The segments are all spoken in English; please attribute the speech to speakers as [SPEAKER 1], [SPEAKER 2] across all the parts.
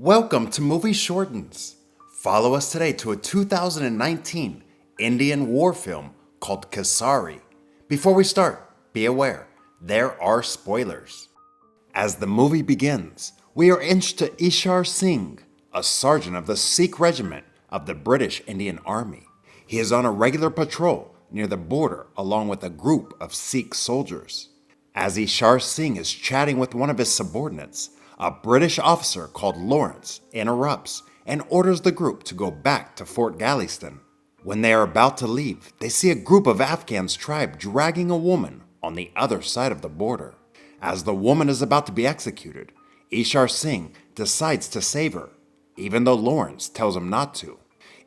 [SPEAKER 1] Welcome to Movie Shortens. Follow us today to a 2019 Indian war film called Kesari. Before we start, be aware, there are spoilers. As the movie begins, we are introduced to Ishar Singh, a sergeant of the Sikh regiment of the British Indian Army. He is on a regular patrol near the border along with a group of Sikh soldiers. As Ishar Singh is chatting with one of his subordinates, a British officer called Lawrence interrupts and orders the group to go back to Fort Galveston. When they are about to leave, they see a group of Afghans tribe dragging a woman on the other side of the border. As the woman is about to be executed, Ishar Singh decides to save her, even though Lawrence tells him not to.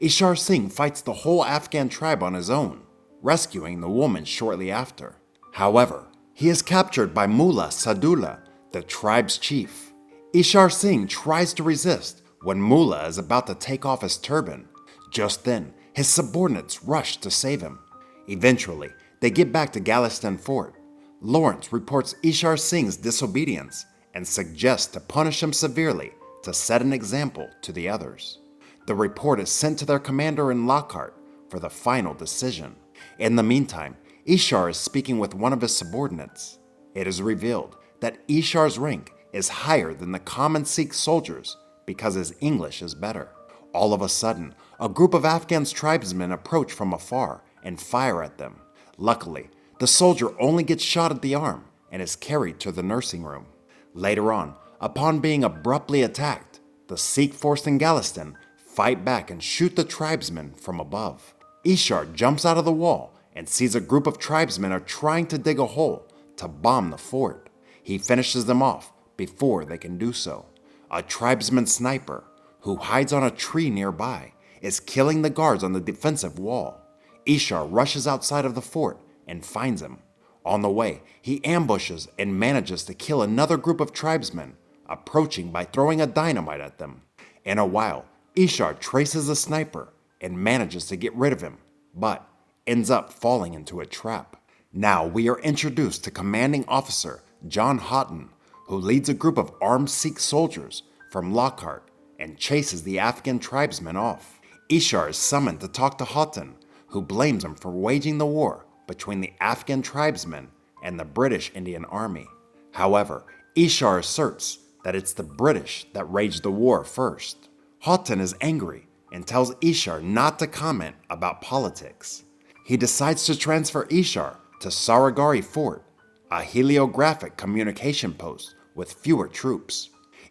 [SPEAKER 1] Ishar Singh fights the whole Afghan tribe on his own, rescuing the woman shortly after. However, he is captured by Mullah Sadullah, the tribe's chief. Ishar Singh tries to resist when Mullah is about to take off his turban. Just then, his subordinates rush to save him. Eventually, they get back to Galveston Fort. Lawrence reports Ishar Singh's disobedience and suggests to punish him severely to set an example to the others. The report is sent to their commander in Lockhart for the final decision. In the meantime, Ishar is speaking with one of his subordinates. It is revealed that Ishar's rank is higher than the common Sikh soldiers because his English is better. All of a sudden, a group of Afghan tribesmen approach from afar and fire at them. Luckily, the soldier only gets shot at the arm and is carried to the nursing room. Later on, upon being abruptly attacked, the Sikh force in Galveston fight back and shoot the tribesmen from above. Ishar jumps out of the wall and sees a group of tribesmen are trying to dig a hole to bomb the fort. He finishes them off before they can do so. A tribesman sniper, who hides on a tree nearby, is killing the guards on the defensive wall. Ishar rushes outside of the fort and finds him. On the way, he ambushes and manages to kill another group of tribesmen, approaching by throwing a dynamite at them. In a while, Ishar traces the sniper and manages to get rid of him, but ends up falling into a trap. Now we are introduced to Commanding Officer John Houghton, who leads a group of armed Sikh soldiers from Lockhart and chases the Afghan tribesmen off. Ishar is summoned to talk to Houghton, who blames him for waging the war between the Afghan tribesmen and the British Indian Army. However, Ishar asserts that it's the British that waged the war first. Houghton is angry and tells Ishar not to comment about politics. He decides to transfer Ishar to Sarigari Fort, a heliographic communication post with fewer troops.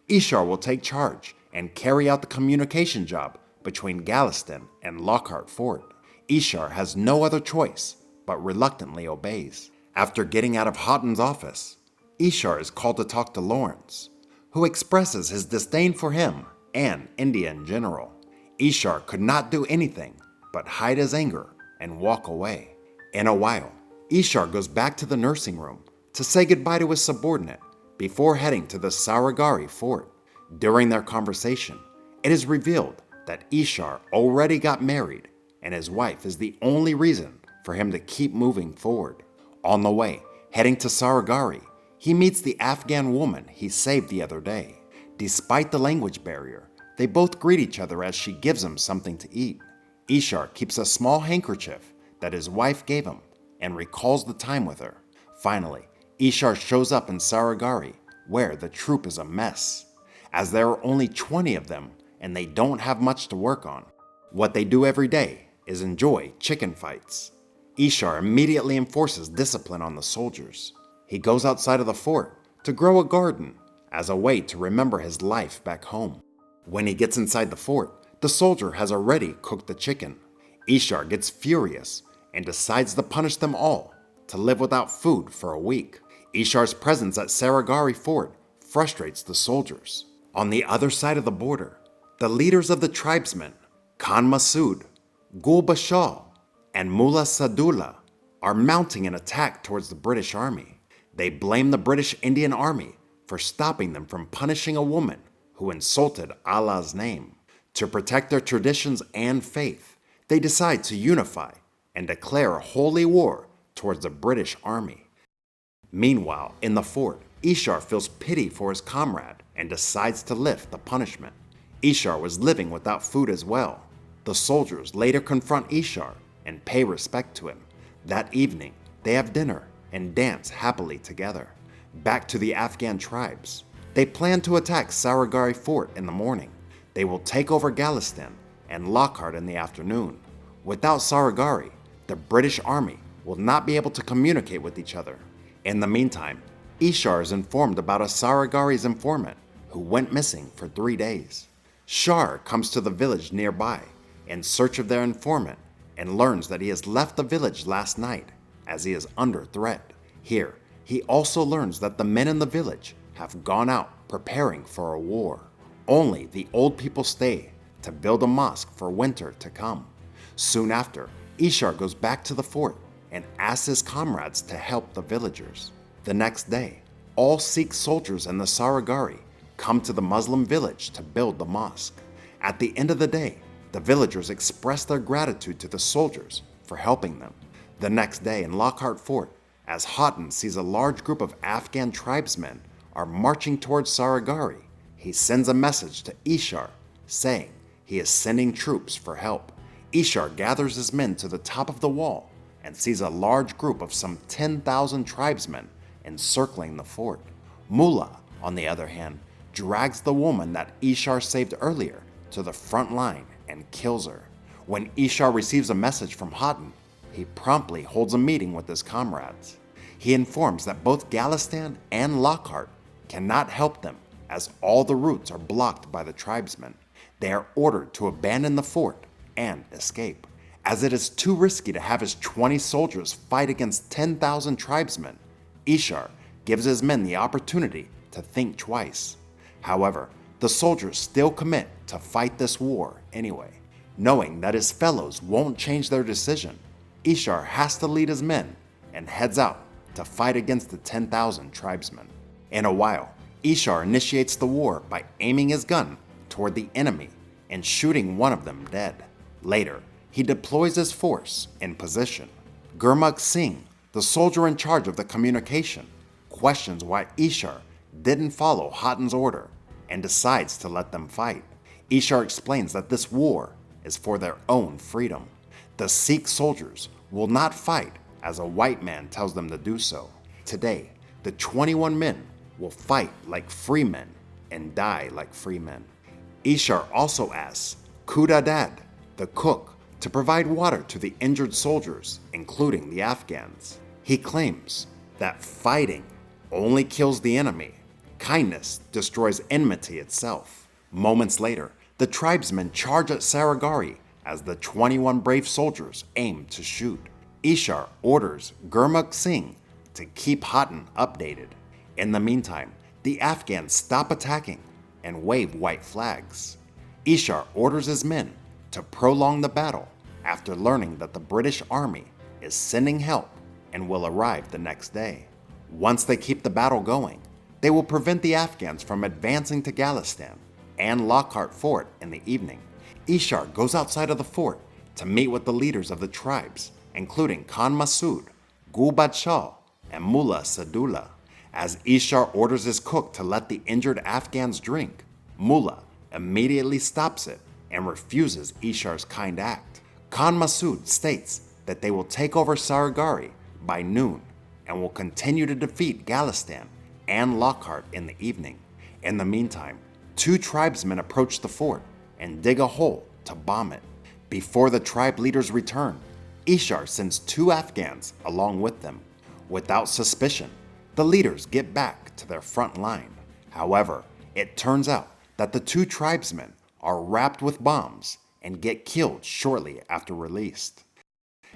[SPEAKER 1] Ishar will take charge and carry out the communication job between Galveston and Lockhart Fort. Ishar has no other choice but reluctantly obeys. After getting out of Houghton's office, Ishar is called to talk to Lawrence, who expresses his disdain for him and India in general. Ishar could not do anything but hide his anger and walk away. In a while, Ishar goes back to the nursing room to say goodbye to his subordinate before heading to the Sarigari Fort. During their conversation, it is revealed that Ishar already got married and his wife is the only reason for him to keep moving forward. On the way, heading to Sarigari, he meets the Afghan woman he saved the other day. Despite the language barrier, they both greet each other as she gives him something to eat. Ishar keeps a small handkerchief that his wife gave him and recalls the time with her. Finally, Ishar shows up in Sarigari, where the troop is a mess, as there are only 20 of them and they don't have much to work on. What they do every day is enjoy chicken fights. Ishar immediately enforces discipline on the soldiers. He goes outside of the fort to grow a garden as a way to remember his life back home. When he gets inside the fort, the soldier has already cooked the chicken. Ishar gets furious and decides to punish them all to live without food for a week. Ishar's presence at Sarigari Fort frustrates the soldiers. On the other side of the border, the leaders of the tribesmen, Khan Masood, Gul Bashal, and Mullah Sadullah, are mounting an attack towards the British Army. They blame the British Indian Army for stopping them from punishing a woman who insulted Allah's name. To protect their traditions and faith, they decide to unify and declare a holy war towards the British Army. Meanwhile, in the fort, Ishar feels pity for his comrade and decides to lift the punishment. Ishar was living without food as well. The soldiers later confront Ishar and pay respect to him. That evening, they have dinner and dance happily together. Back to the Afghan tribes. They plan to attack Sarigari Fort in the morning. They will take over Galistan and Lockhart in the afternoon. Without Sarigari, the British army will not be able to communicate with each other. In the meantime, Ishar is informed about a Sarigari's informant who went missing for 3 days. Shar comes to the village nearby in search of their informant and learns that he has left the village last night as he is under threat. Here, he also learns that the men in the village have gone out preparing for a war. Only the old people stay to build a mosque for winter to come. Soon after, Ishar goes back to the fort and asks his comrades to help the villagers. The next day, all Sikh soldiers and the Sarigari come to the Muslim village to build the mosque. At the end of the day, the villagers express their gratitude to the soldiers for helping them. The next day in Lockhart Fort, as Houghton sees a large group of Afghan tribesmen are marching towards Sarigari, he sends a message to Ishar saying he is sending troops for help. Ishar gathers his men to the top of the wall and sees a large group of some 10,000 tribesmen encircling the fort. Mullah, on the other hand, drags the woman that Ishar saved earlier to the front line and kills her. When Ishar receives a message from Houghton, he promptly holds a meeting with his comrades. He informs that both Galistan and Lockhart cannot help them as all the routes are blocked by the tribesmen. They are ordered to abandon the fort and escape. As it is too risky to have his 20 soldiers fight against 10,000 tribesmen, Ishar gives his men the opportunity to think twice. However, the soldiers still commit to fight this war anyway. Knowing that his fellows won't change their decision, Ishar has to lead his men and heads out to fight against the 10,000 tribesmen. In a while, Ishar initiates the war by aiming his gun toward the enemy and shooting one of them dead. Later, he deploys his force in position. Gurmukh Singh, the soldier in charge of the communication, questions why Ishar didn't follow Houghton's order and decides to let them fight. Ishar explains that this war is for their own freedom. The Sikh soldiers will not fight as a white man tells them to do so. Today, the 21 men will fight like free men and die like free men. Ishar also asks Khudadad, the cook, to provide water to the injured soldiers, including the Afghans. He claims that fighting only kills the enemy. Kindness destroys enmity itself. Moments later, the tribesmen charge at Sarigari as the 21 brave soldiers aim to shoot. Ishar orders Gurmukh Singh to keep Houghton updated. In the meantime, the Afghans stop attacking and wave white flags. Ishar orders his men to prolong the battle after learning that the British army is sending help and will arrive the next day. Once they keep the battle going, they will prevent the Afghans from advancing to Galistan and Lockhart Fort in the evening. Ishar goes outside of the fort to meet with the leaders of the tribes, including Khan Masood, Gul Badshah, and Mullah Sadullah. As Ishar orders his cook to let the injured Afghans drink, Mullah immediately stops it and refuses Ishar's kind act. Khan Masood states that they will take over Sarigari by noon and will continue to defeat Galistan and Lockhart in the evening. In the meantime, 2 tribesmen approach the fort and dig a hole to bomb it. Before the tribe leaders return, Ishar sends 2 Afghans along with them. Without suspicion, the leaders get back to their front line. However, it turns out that the 2 tribesmen are wrapped with bombs and get killed shortly after released.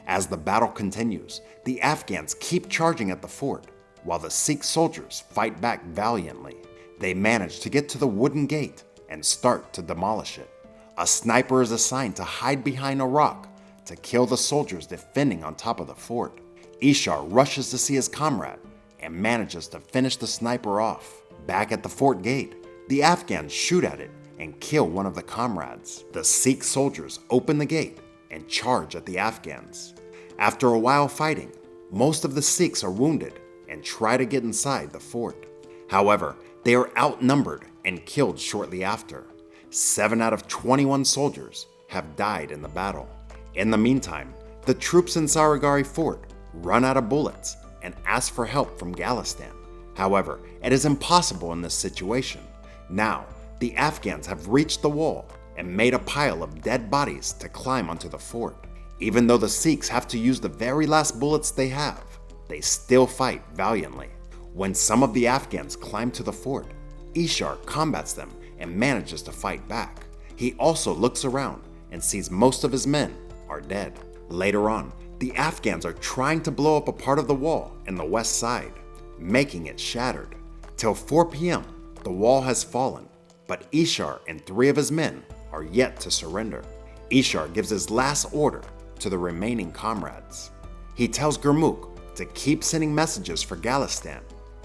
[SPEAKER 1] As the battle continues, the Afghans keep charging at the fort, while the Sikh soldiers fight back valiantly. They manage to get to the wooden gate and start to demolish it. A sniper is assigned to hide behind a rock to kill the soldiers defending on top of the fort. Ishar rushes to see his comrade and manages to finish the sniper off. Back at the fort gate, the Afghans shoot at it and kill one of the comrades. The Sikh soldiers open the gate and charge at the Afghans. After a while fighting, most of the Sikhs are wounded and try to get inside the fort. However, they are outnumbered and killed shortly after. 7 out of 21 soldiers have died in the battle. In the meantime, the troops in Sarigari Fort run out of bullets and ask for help from Galistan. However, it is impossible in this situation. Now, the Afghans have reached the wall and made a pile of dead bodies to climb onto the fort. Even though the Sikhs have to use the very last bullets they have, they still fight valiantly. When some of the Afghans climb to the fort, Ishar combats them and manages to fight back. He also looks around and sees most of his men are dead. Later on, the Afghans are trying to blow up a part of the wall in the west side, making it shattered. Till 4 p.m., the wall has fallen, but Ishar and 3 of his men are yet to surrender. Ishar gives his last order to the remaining comrades. He tells Gurmukh to keep sending messages for Galistan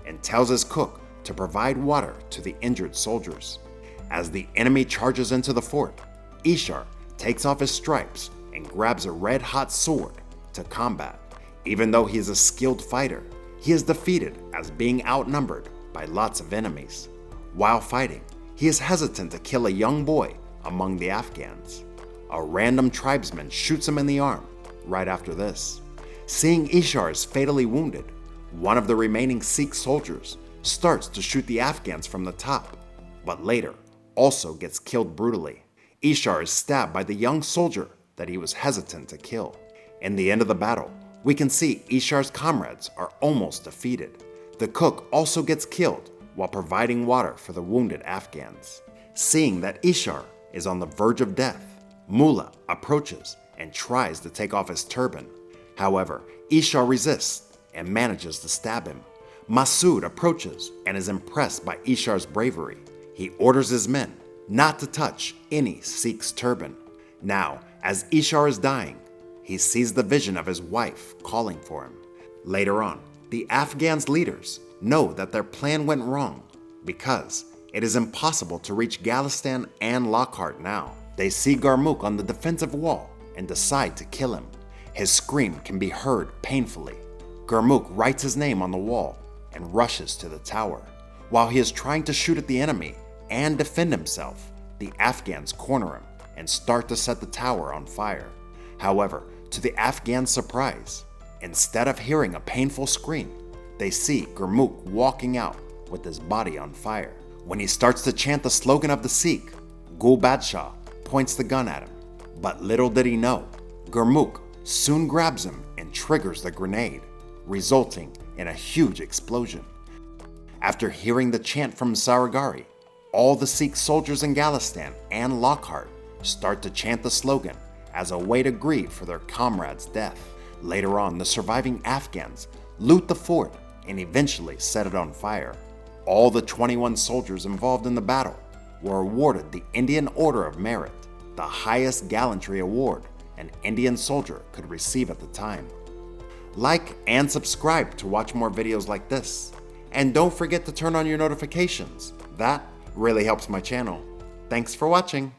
[SPEAKER 1] and tells his cook to provide water to the injured soldiers. As the enemy charges into the fort, Ishar takes off his stripes and grabs a red-hot sword to combat. Even though he is a skilled fighter, he is defeated as being outnumbered by lots of enemies. While fighting, he is hesitant to kill a young boy among the Afghans. A random tribesman shoots him in the arm right after this. Seeing Ishar is fatally wounded, one of the remaining Sikh soldiers starts to shoot the Afghans from the top, but later also gets killed brutally. Ishar is stabbed by the young soldier that he was hesitant to kill. In the end of the battle, we can see Ishar's comrades are almost defeated. The cook also gets killed while providing water for the wounded Afghans. Seeing that Ishar is on the verge of death, Mullah approaches and tries to take off his turban. However, Ishar resists and manages to stab him. Masood approaches and is impressed by Ishar's bravery. He orders his men not to touch any Sikh's turban. Now, as Ishar is dying, he sees the vision of his wife calling for him. Later on, the Afghans' leaders know that their plan went wrong because it is impossible to reach Galistan and Lockhart now. They see Gurmukh on the defensive wall and decide to kill him. His scream can be heard painfully. Gurmukh writes his name on the wall and rushes to the tower. While he is trying to shoot at the enemy and defend himself, the Afghans corner him and start to set the tower on fire. However, to the Afghans' surprise, instead of hearing a painful scream, they see Gurmukh walking out with his body on fire. When he starts to chant the slogan of the Sikh, Gul Badshah points the gun at him. But little did he know, Gurmukh soon grabs him and triggers the grenade, resulting in a huge explosion. After hearing the chant from Sarigari, all the Sikh soldiers in Galistan and Lockhart start to chant the slogan as a way to grieve for their comrade's death. Later on, the surviving Afghans loot the fort and eventually set it on fire. All the 21 soldiers involved in the battle were awarded the Indian Order of Merit, the highest gallantry award an Indian soldier could receive at the time. Like and subscribe to watch more videos like this. And don't forget to turn on your notifications. That really helps my channel. Thanks for watching.